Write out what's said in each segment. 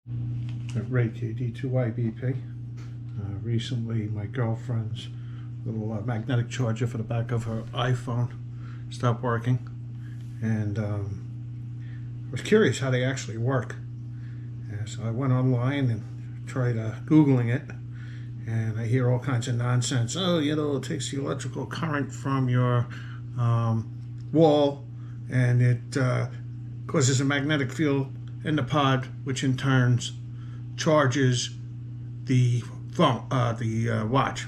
Ray KD2YBP. Recently, my girlfriend's little magnetic charger for the back of her iPhone stopped working, and I was curious how they actually work. And so I went online and tried Googling it, and I hear all kinds of nonsense. Oh, it takes the electrical current from your wall, and it causes a magnetic field in the pod, which in turn charges the phone, the watch.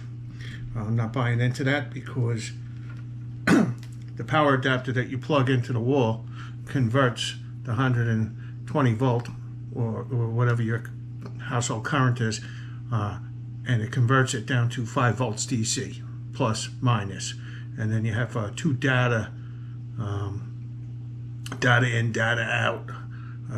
I'm not buying into that because the power adapter that you plug into the wall converts the 120 volt or whatever your household current is, and it converts it down to 5 volts DC, plus, minus. And then you have two data in, data out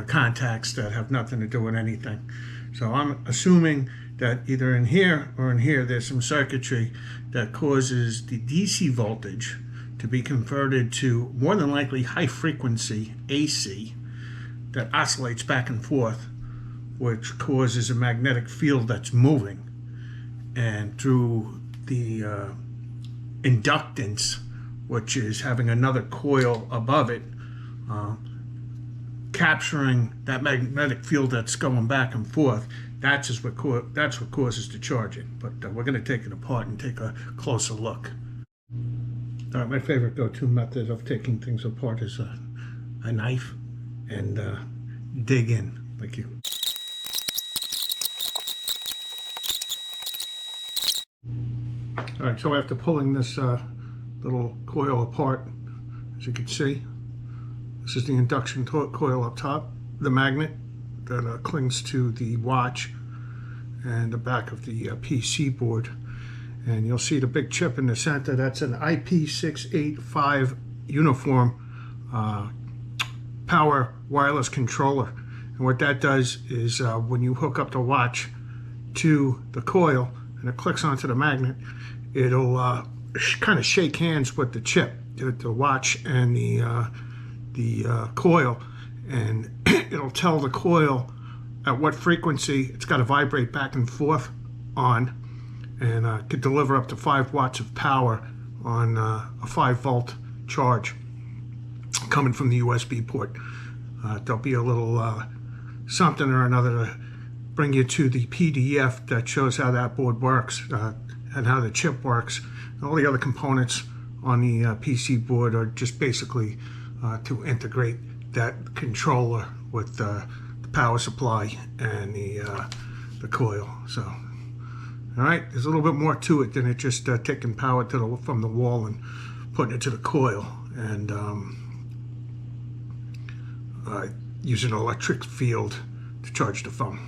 contacts that have nothing to do with anything. So I'm assuming that either in here or in here there's some circuitry that causes the DC voltage to be converted to more than likely high frequency AC that oscillates back and forth, which causes a magnetic field that's moving. And through the inductance, which is having another coil above it, capturing that magnetic field that's going back and forth, that's what causes the charging. But we're going to take it apart and take a closer look. All right, my favorite go-to method of taking things apart is a knife and dig in. Thank you. All right, so after pulling this little coil apart, as you can see, this is the induction coil up top, the magnet that clings to the watch and the back of the PC board. And you'll see the big chip in the center. That's an IP685 uniform power wireless controller. And what that does is when you hook up the watch to the coil and it clicks onto the magnet, it'll kind of shake hands with the chip, the watch and the coil, and it'll tell the coil at what frequency it's got to vibrate back and forth on, and could deliver up to 5 watts of power on a 5 volt charge coming from the USB port. There'll be a little something or another to bring you to the PDF that shows how that board works and how the chip works. All the other components on the PC board are just basically to integrate that controller with the power supply and the coil. So, all right, there's a little bit more to it than it just taking power from the wall and putting it to the coil and using an electric field to charge the phone.